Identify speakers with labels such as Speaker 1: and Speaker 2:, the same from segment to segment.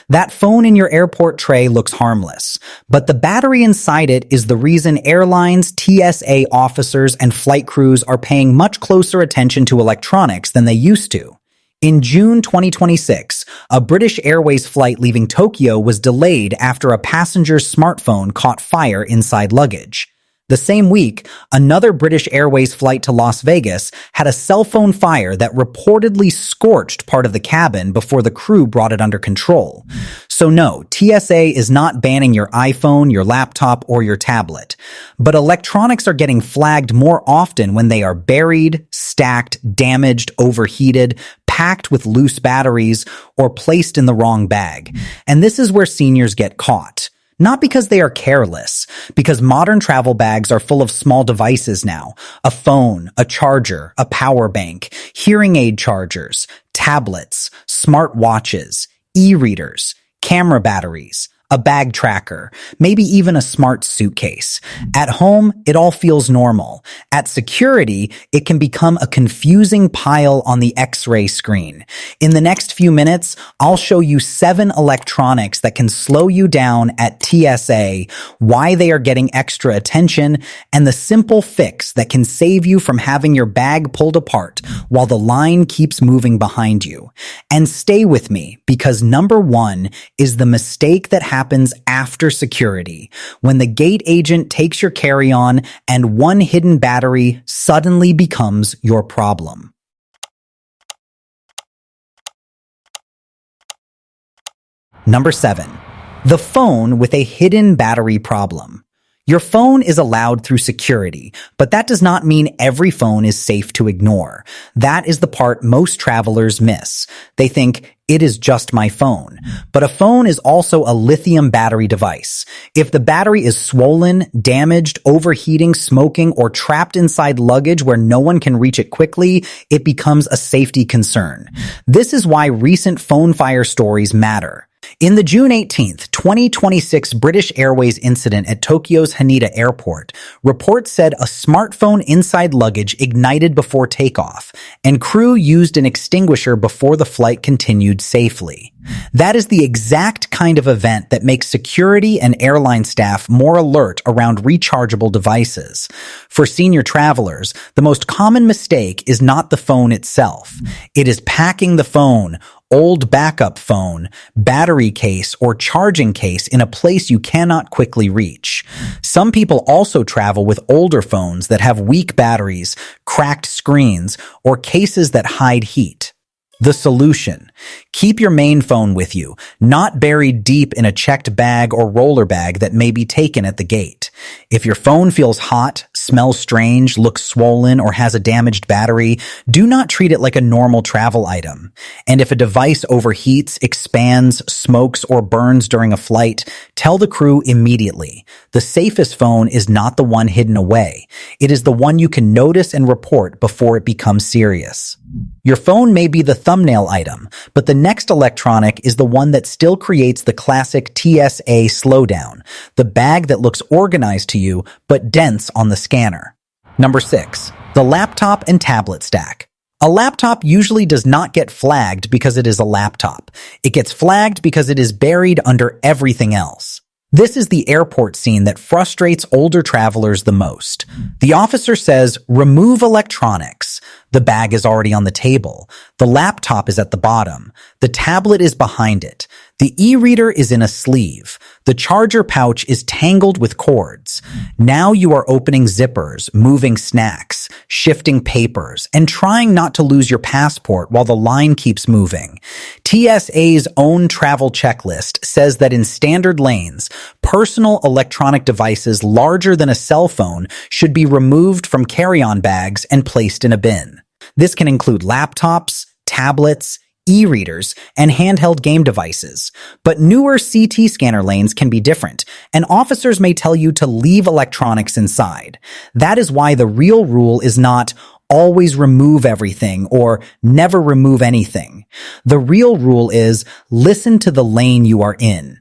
Speaker 1: That phone in your airport tray looks harmless, but the battery inside it is the reason airlines, TSA officers, and flight crews are paying much closer attention to electronics than they used to. In June 2026, a British Airways flight leaving Tokyo was delayed after a passenger's smartphone caught fire inside luggage. The same week, another British Airways flight to Las Vegas had a cell phone fire that reportedly scorched part of the cabin before the crew brought it under control. So no, TSA is not banning your iPhone, your laptop, or your tablet. But electronics are getting flagged more often when they are buried, stacked, damaged, overheated, packed with loose batteries, or placed in the wrong bag. And this is where seniors get caught. Not because they are careless, because modern travel bags are full of small devices now. A phone, a charger, a power bank, hearing aid chargers, tablets, smart watches, e-readers, camera batteries, a bag tracker, maybe even a smart suitcase. At home, it all feels normal. At security, it can become a confusing pile on the X-ray screen. In the next few minutes, I'll show you 7 electronics that can slow you down at TSA, why they are getting extra attention, and the simple fix that can save you from having your bag pulled apart while the line keeps moving behind you. And stay with me, because number 1 is the mistake that happens after security, when the gate agent takes your carry-on and one hidden battery suddenly becomes your problem. Number 7. The phone with a hidden battery problem. Your phone is allowed through security, but that does not mean every phone is safe to ignore. That is the part most travelers miss. They think, it is just my phone. But a phone is also a lithium battery device. If the battery is swollen, damaged, overheating, smoking, or trapped inside luggage where no one can reach it quickly, it becomes a safety concern. This is why recent phone fire stories matter. In the June 18th, 2026 British Airways incident at Tokyo's Haneda Airport, reports said a smartphone inside luggage ignited before takeoff, and crew used an extinguisher before the flight continued safely. That is the exact kind of event that makes security and airline staff more alert around rechargeable devices. For senior travelers, the most common mistake is not the phone itself. It is packing the phone, old backup phone, battery case, or charging case in a place you cannot quickly reach. Some people also travel with older phones that have weak batteries, cracked screens, or cases that hide heat. The solution: keep your main phone with you, not buried deep in a checked bag or roller bag that may be taken at the gate. If your phone feels hot, smells strange, looks swollen, or has a damaged battery, do not treat it like a normal travel item. And if a device overheats, expands, smokes, or burns during a flight, tell the crew immediately. The safest phone is not the one hidden away. It is the one you can notice and report before it becomes serious. Your phone may be the thumbnail item, but the next electronic is the one that still creates the classic TSA slowdown, the bag that looks organized to you but dense on the scanner. Number 6. The laptop and tablet stack. A laptop usually does not get flagged because it is a laptop. It gets flagged because it is buried under everything else. This is the airport scene that frustrates older travelers the most. The officer says, "Remove electronics." The bag is already on the table. The laptop is at the bottom. The tablet is behind it. The e-reader is in a sleeve. The charger pouch is tangled with cords. Now you are opening zippers, moving snacks, shifting papers, and trying not to lose your passport while the line keeps moving. TSA's own travel checklist says that in standard lanes, personal electronic devices larger than a cell phone should be removed from carry-on bags and placed in a bin. This can include laptops, tablets, e-readers, and handheld game devices. But newer CT scanner lanes can be different, and officers may tell you to leave electronics inside. That is why the real rule is not always remove everything or never remove anything. The real rule is listen to the lane you are in.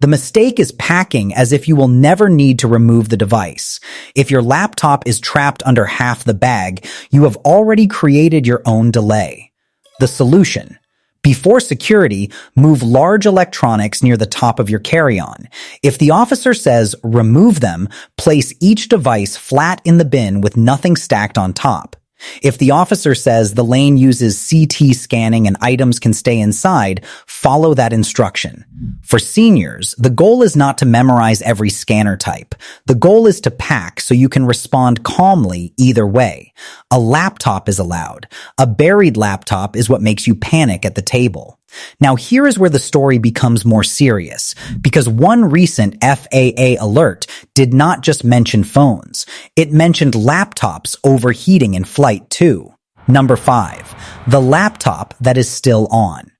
Speaker 1: The mistake is packing as if you will never need to remove the device. If your laptop is trapped under half the bag, you have already created your own delay. The solution: Before security, move large electronics near the top of your carry-on. If the officer says remove them, place each device flat in the bin with nothing stacked on top. If the officer says the lane uses CT scanning and items can stay inside, follow that instruction. For seniors, the goal is not to memorize every scanner type. The goal is to pack so you can respond calmly either way. A laptop is allowed. A buried laptop is what makes you panic at the table. Now here is where the story becomes more serious, because one recent FAA alert did not just mention phones. It mentioned laptops overheating in flight too. Number 5. The laptop that is still on.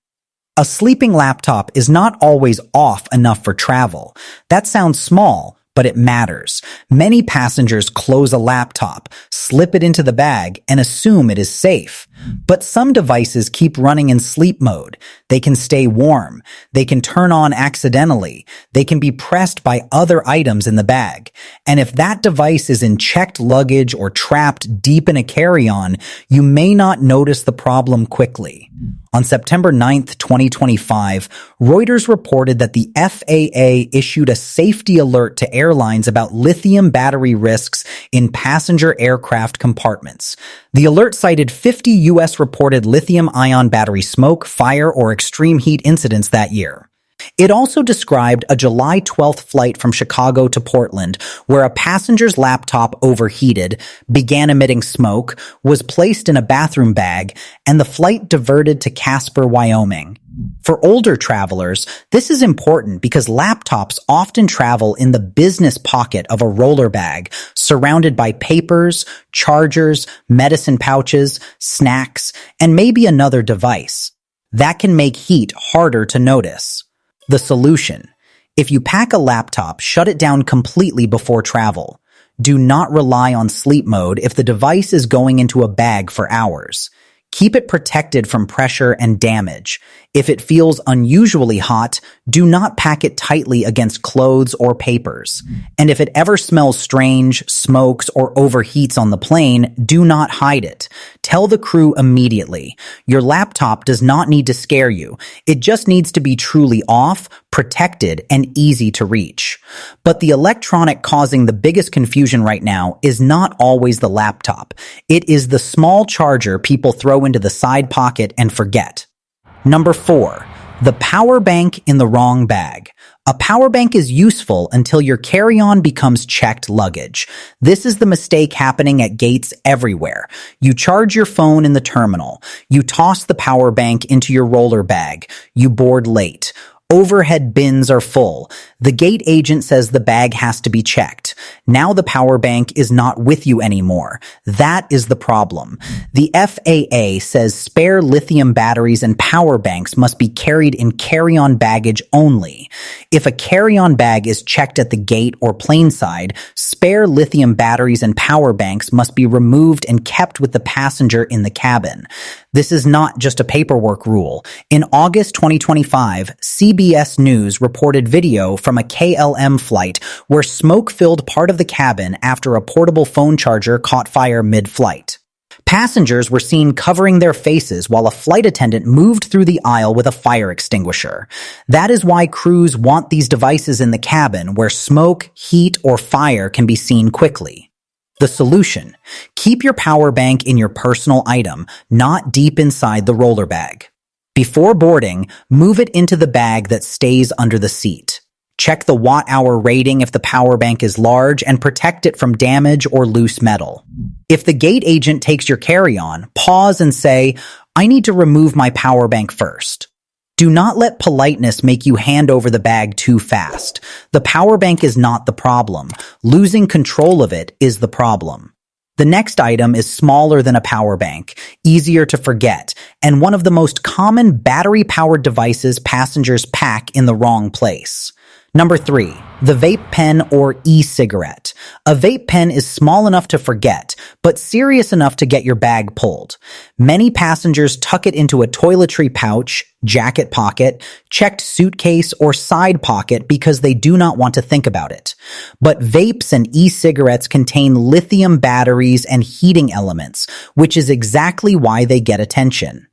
Speaker 1: A sleeping laptop is not always off enough for travel. That sounds small, but it matters. Many passengers close a laptop, slip it into the bag, and assume it is safe. But some devices keep running in sleep mode. They can stay warm. They can turn on accidentally. They can be pressed by other items in the bag. And if that device is in checked luggage or trapped deep in a carry-on, you may not notice the problem quickly. On September 9th, 2025, Reuters reported that the FAA issued a safety alert to airlines about lithium battery risks in passenger aircraft compartments. The alert cited 50 U.S. reported lithium-ion battery smoke, fire, or extreme heat incidents that year. It also described a July 12th flight from Chicago to Portland where a passenger's laptop overheated, began emitting smoke, was placed in a bathroom bag, and the flight diverted to Casper, Wyoming. For older travelers, this is important because laptops often travel in the business pocket of a roller bag, surrounded by papers, chargers, medicine pouches, snacks, and maybe another device. That can make heat harder to notice. The solution: if you pack a laptop, shut it down completely before travel. Do not rely on sleep mode if the device is going into a bag for hours. Keep it protected from pressure and damage. If it feels unusually hot, do not pack it tightly against clothes or papers. And if it ever smells strange, smokes, or overheats on the plane, do not hide it. Tell the crew immediately. Your laptop does not need to scare you. It just needs to be truly off, protected, and easy to reach. But the electronic causing the biggest confusion right now is not always the laptop. It is the small charger people throw into the side pocket and forget. Number 4. The power bank in the wrong bag. A power bank is useful until your carry-on becomes checked luggage. This is the mistake happening at gates everywhere. You charge your phone in the terminal. You toss the power bank into your roller bag. You board late. Overhead bins are full. The gate agent says the bag has to be checked. Now the power bank is not with you anymore. That is the problem. The FAA says spare lithium batteries and power banks must be carried in carry-on baggage only. If a carry-on bag is checked at the gate or plane side, spare lithium batteries and power banks must be removed and kept with the passenger in the cabin. This is not just a paperwork rule. In August 2025, CBS News reported video from a KLM flight where smoke filled part of the cabin after a portable phone charger caught fire mid-flight. Passengers were seen covering their faces while a flight attendant moved through the aisle with a fire extinguisher. That is why crews want these devices in the cabin where smoke, heat, or fire can be seen quickly. The solution: keep your power bank in your personal item, not deep inside the roller bag. Before boarding, move it into the bag that stays under the seat. Check the watt-hour rating if the power bank is large and protect it from damage or loose metal. If the gate agent takes your carry-on, pause and say, "I need to remove my power bank first." Do not let politeness make you hand over the bag too fast. The power bank is not the problem. Losing control of it is the problem. The next item is smaller than a power bank, easier to forget, and one of the most common battery-powered devices passengers pack in the wrong place. Number 3, the vape pen or e-cigarette. A vape pen is small enough to forget, but serious enough to get your bag pulled. Many passengers tuck it into a toiletry pouch, jacket pocket, checked suitcase, or side pocket because they do not want to think about it. But vapes and e-cigarettes contain lithium batteries and heating elements, which is exactly why they get attention.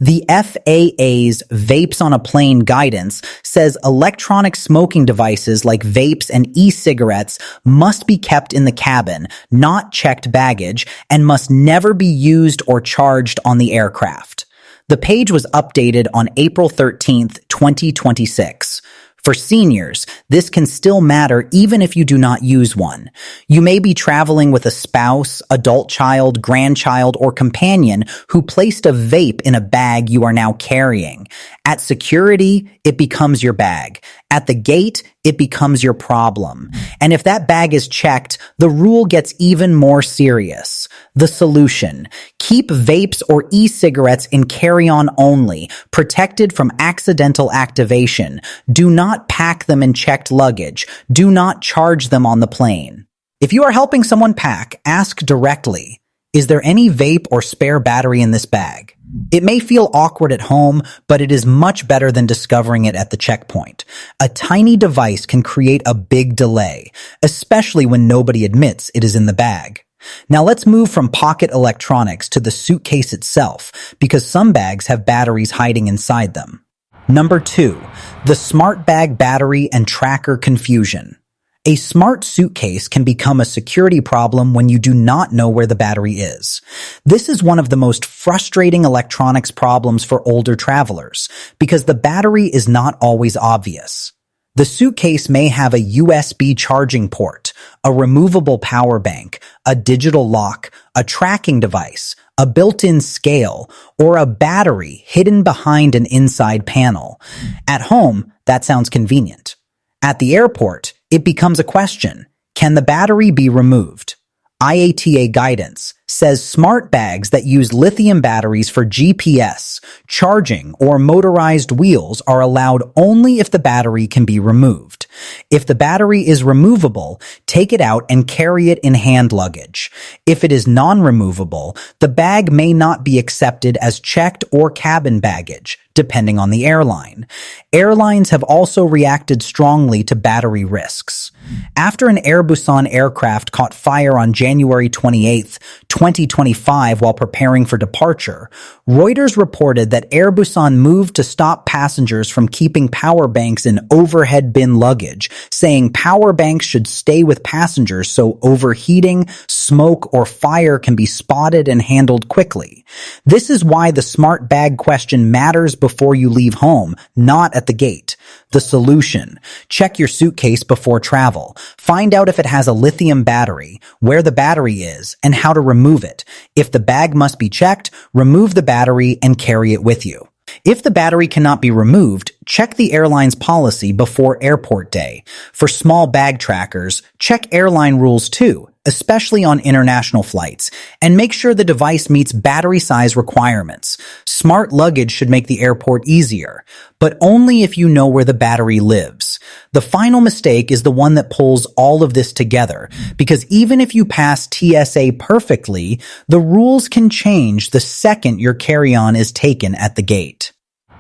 Speaker 1: The FAA's Vapes on a Plane guidance says electronic smoking devices like vapes and e-cigarettes must be kept in the cabin, not checked baggage, and must never be used or charged on the aircraft. The page was updated on April 13th, 2026. For seniors, this can still matter even if you do not use one. You may be traveling with a spouse, adult child, grandchild, or companion who placed a vape in a bag you are now carrying. At security, it becomes your bag. At the gate, it becomes your problem. And if that bag is checked, the rule gets even more serious. The solution: keep vapes or e-cigarettes in carry-on only, protected from accidental activation. Do not pack them in checked luggage. Do not charge them on the plane. If you are helping someone pack, ask directly, is there any vape or spare battery in this bag? It may feel awkward at home, but it is much better than discovering it at the checkpoint. A tiny device can create a big delay, especially when nobody admits it is in the bag. Now let's move from pocket electronics to the suitcase itself, because some bags have batteries hiding inside them. Number 2, the smart bag battery and tracker confusion. A smart suitcase can become a security problem when you do not know where the battery is. This is one of the most frustrating electronics problems for older travelers, because the battery is not always obvious. The suitcase may have a USB charging port, a removable power bank, a digital lock, a tracking device, a built-in scale, or a battery hidden behind an inside panel. At home, that sounds convenient. At the airport, it becomes a question: can the battery be removed? IATA guidance says smart bags that use lithium batteries for GPS, charging, or motorized wheels are allowed only if the battery can be removed. If the battery is removable, take it out and carry it in hand luggage. If it is non-removable, the bag may not be accepted as checked or cabin baggage, depending on the airline. Airlines have also reacted strongly to battery risks. After an Air Busan aircraft caught fire on January 28, 2025 while preparing for departure, Reuters reported that Air Busan moved to stop passengers from keeping power banks in overhead bin luggage, saying power banks should stay with passengers so overheating, smoke, or fire can be spotted and handled quickly. This is why the smart bag question matters before you leave home, not at the gate. The solution: check your suitcase before travel. Find out if it has a lithium battery, where the battery is, and how to remove it. If the bag must be checked, remove the battery and carry it with you. If the battery cannot be removed, check the airline's policy before airport day. For small bag trackers, check airline rules too, especially on international flights, and make sure the device meets battery size requirements. Smart luggage should make the airport easier, but only if you know where the battery lives. The final mistake is the one that pulls all of this together, because even if you pass TSA perfectly, the rules can change the second your carry-on is taken at the gate.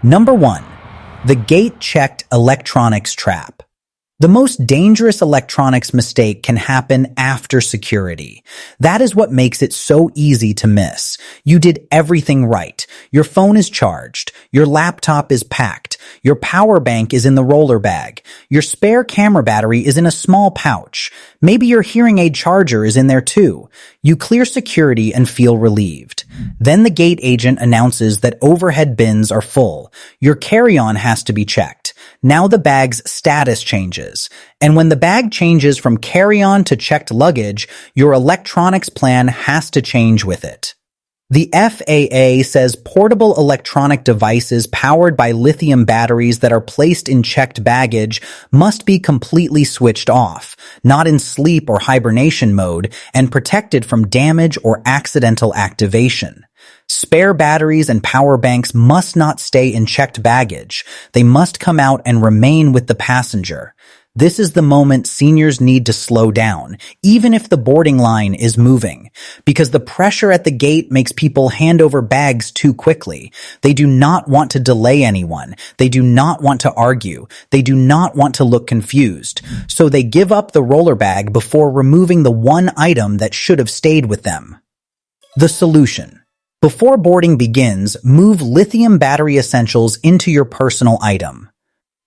Speaker 1: Number 1, the gate-checked electronics trap. The most dangerous electronics mistake can happen after security. That is what makes it so easy to miss. You did everything right. Your phone is charged. Your laptop is packed. Your power bank is in the roller bag. Your spare camera battery is in a small pouch. Maybe your hearing aid charger is in there too. You clear security and feel relieved. Then the gate agent announces that overhead bins are full. Your carry-on has to be checked. Now the bag's status changes. And when the bag changes from carry-on to checked luggage, your electronics plan has to change with it. The FAA says portable electronic devices powered by lithium batteries that are placed in checked baggage must be completely switched off, not in sleep or hibernation mode, and protected from damage or accidental activation. Spare batteries and power banks must not stay in checked baggage. They must come out and remain with the passenger. This is the moment seniors need to slow down, even if the boarding line is moving, because the pressure at the gate makes people hand over bags too quickly. They do not want to delay anyone. They do not want to argue. They do not want to look confused. So they give up the roller bag before removing the one item that should have stayed with them. The solution. Before boarding begins, move lithium battery essentials into your personal item.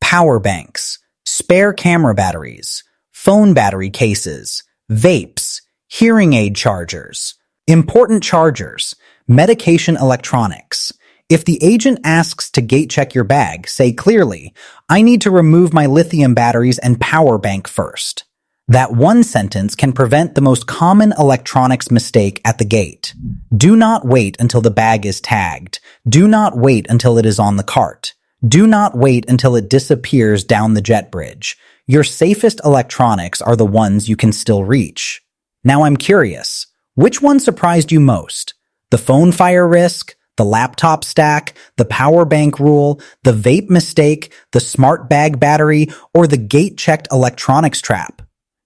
Speaker 1: Power banks, spare camera batteries, phone battery cases, vapes, hearing aid chargers, important chargers, medication electronics. If the agent asks to gate check your bag, say clearly, "I need to remove my lithium batteries and power bank first." That one sentence can prevent the most common electronics mistake at the gate. Do not wait until the bag is tagged. Do not wait until it is on the cart. Do not wait until it disappears down the jet bridge. Your safest electronics are the ones you can still reach. Now I'm curious, which one surprised you most? The phone fire risk, the laptop stack, the power bank rule, the vape mistake, the smart bag battery, or the gate-checked electronics trap?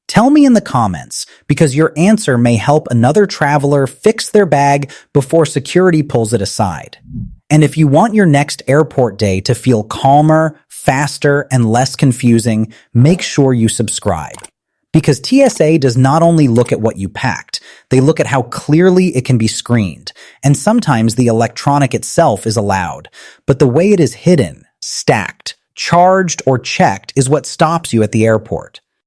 Speaker 1: Tell me in the comments, because your answer may help another traveler fix their bag before security pulls it aside. And if you want your next airport day to feel calmer, faster, and less confusing, make sure you subscribe. Because TSA does not only look at what you packed, they look at how clearly it can be screened. And sometimes the electronic itself is allowed, but the way it is hidden, stacked, charged, or checked is what stops you at the airport.